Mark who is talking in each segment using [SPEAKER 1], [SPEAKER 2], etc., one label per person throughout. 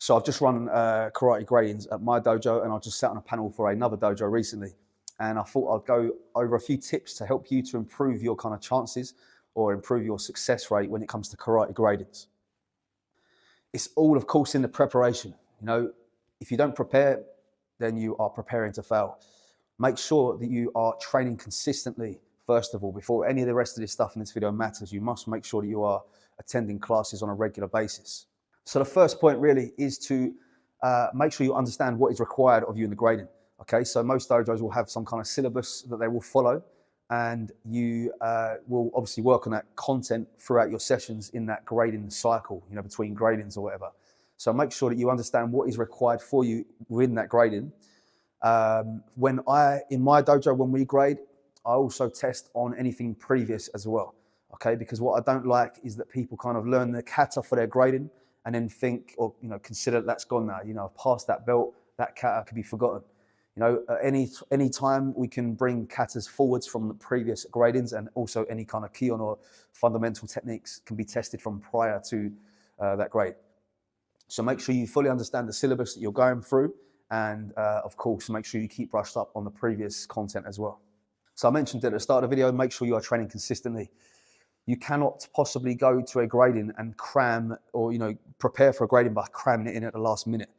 [SPEAKER 1] So I've just run karate gradings at my dojo, and I just sat on a panel for another dojo recently. And I thought I'd go over a few tips to help you to improve your kind of chances or improve your success rate when it comes to karate gradings. It's all, of course, in the preparation. If you don't prepare, then you are preparing to fail. Make sure that you are training consistently, first of all, before any of the rest of this stuff in this video matters. You must make sure that you are attending classes on a regular basis. So the first point really is to make sure you understand what is required of you in the grading. Okay, so most dojos will have some kind of syllabus that they will follow, and you will obviously work on that content throughout your sessions in that grading cycle, between gradings or whatever. So make sure that you understand what is required for you within that grading. In my dojo, when we grade, I also test on anything previous as well. Okay, because what I don't like is that people kind of learn the kata for their grading and then think or consider that's gone now. I've passed that belt, that kata could be forgotten. Any time we can bring katas forwards from the previous gradings, and also any kind of kion or fundamental techniques can be tested from prior to that grade. So make sure you fully understand the syllabus that you're going through, and of course, make sure you keep brushed up on the previous content as well. So I mentioned at the start of the video, make sure you are training consistently. You cannot possibly go to a grading and cram or prepare for a grading by cramming it in at the last minute.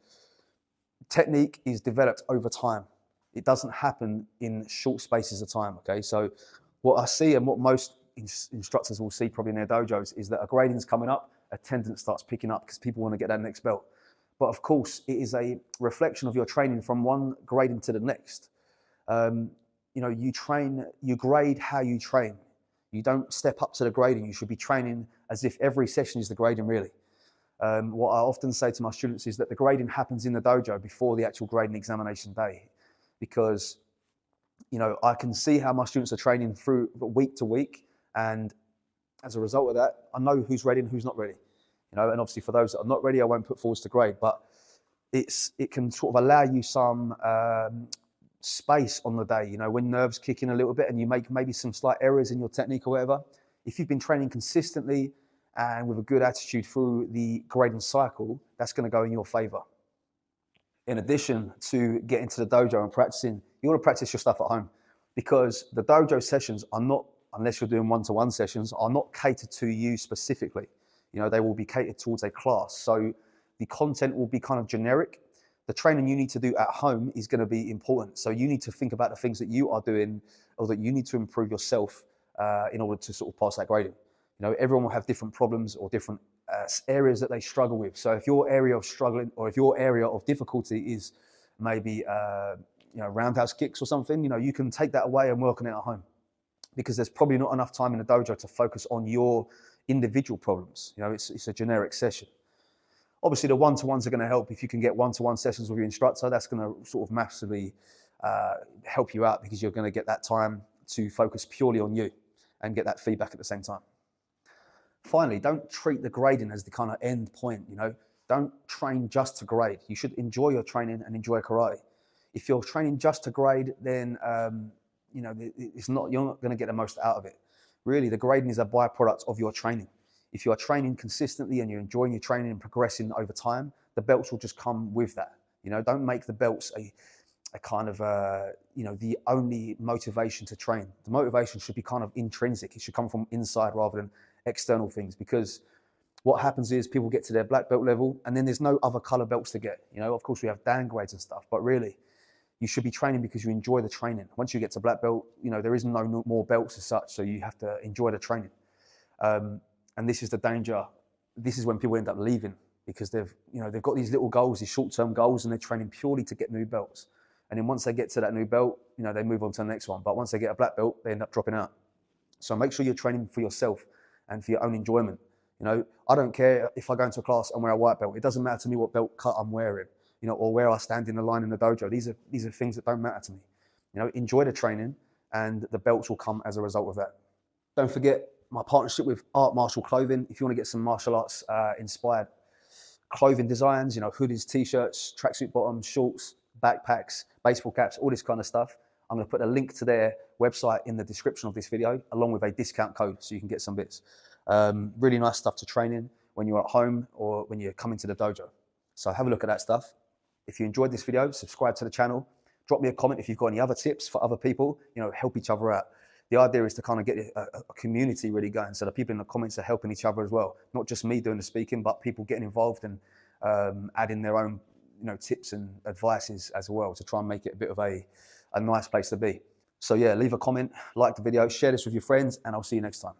[SPEAKER 1] Technique is developed over time. It doesn't happen in short spaces of time. Okay, so what I see and what most instructors will see probably in their dojos is that a grading's coming up, attendance starts picking up because people want to get that next belt. But of course, it is a reflection of your training from one grading to the next. You grade how you train. You don't step up to the grading. You should be training as if every session is the grading, really. What I often say to my students is that the grading happens in the dojo before the actual grading examination day, because I can see how my students are training through week to week, and as a result of that, I know who's ready and who's not ready. And obviously for those that are not ready, I won't put forwards to grade, but it can sort of allow you some space on the day, when nerves kick in a little bit and you make maybe some slight errors in your technique or whatever. If you've been training consistently and with a good attitude through the grading cycle, that's going to go in your favor. In addition to getting to the dojo and practicing, you want to practice your stuff at home, because the dojo sessions are not, unless you're doing one-to-one sessions, are not catered to you specifically. They will be catered towards a class. So the content will be kind of generic. The training you need to do at home is going to be important. So you need to think about the things that you are doing or that you need to improve yourself in order to sort of pass that grading. Everyone will have different problems or different areas that they struggle with. So if your area of struggling or if your area of difficulty is maybe roundhouse kicks or something, you can take that away and work on it at home, because there's probably not enough time in the dojo to focus on your individual problems. It's a generic session. Obviously, the one-to-ones are going to help. If you can get one-to-one sessions with your instructor, that's going to sort of massively help you out, because you're going to get that time to focus purely on you and get that feedback at the same time. Finally, don't treat the grading as the kind of end point. Don't train just to grade. You should enjoy your training and enjoy karate. If you're training just to grade, then you're not going to get the most out of it. Really, the grading is a byproduct of your training. If you are training consistently and you're enjoying your training and progressing over time, the belts will just come with that. Don't make the belts a kind of the only motivation to train. The motivation should be kind of intrinsic. It should come from inside rather than external things, because what happens is people get to their black belt level and then there's no other color belts to get. Of course we have downgrades and stuff, but really you should be training because you enjoy the training. Once you get to black belt, there is no more belts as such, so you have to enjoy the training. And this is the danger. This is when people end up leaving, because they've got these little goals, these short-term goals, and they're training purely to get new belts. And then once they get to that new belt, they move on to the next one. But once they get a black belt, they end up dropping out. So make sure you're training for yourself and for your own enjoyment. I don't care if I go into a class and wear a white belt. It doesn't matter to me what belt cut I'm wearing, or where I stand in the line in the dojo. These are things that don't matter to me. Enjoy the training, and the belts will come as a result of that. Don't forget my partnership with Art Martial Clothing. If you want to get some martial arts inspired clothing designs, hoodies, t-shirts, tracksuit bottoms, shorts, backpacks, baseball caps, all this kind of stuff, I'm going to put a link to their website in the description of this video, along with a discount code so you can get some bits. Really nice stuff to train in when you're at home or when you're coming to the dojo. So have a look at that stuff. If you enjoyed this video, subscribe to the channel. Drop me a comment if you've got any other tips for other people, help each other out. The idea is to kind of get a community really going, so the people in the comments are helping each other as well. Not just me doing the speaking, but people getting involved and adding their own tips and advices as well, to try and make it a bit of a nice place to be. So yeah, leave a comment, like the video, share this with your friends, and I'll see you next time.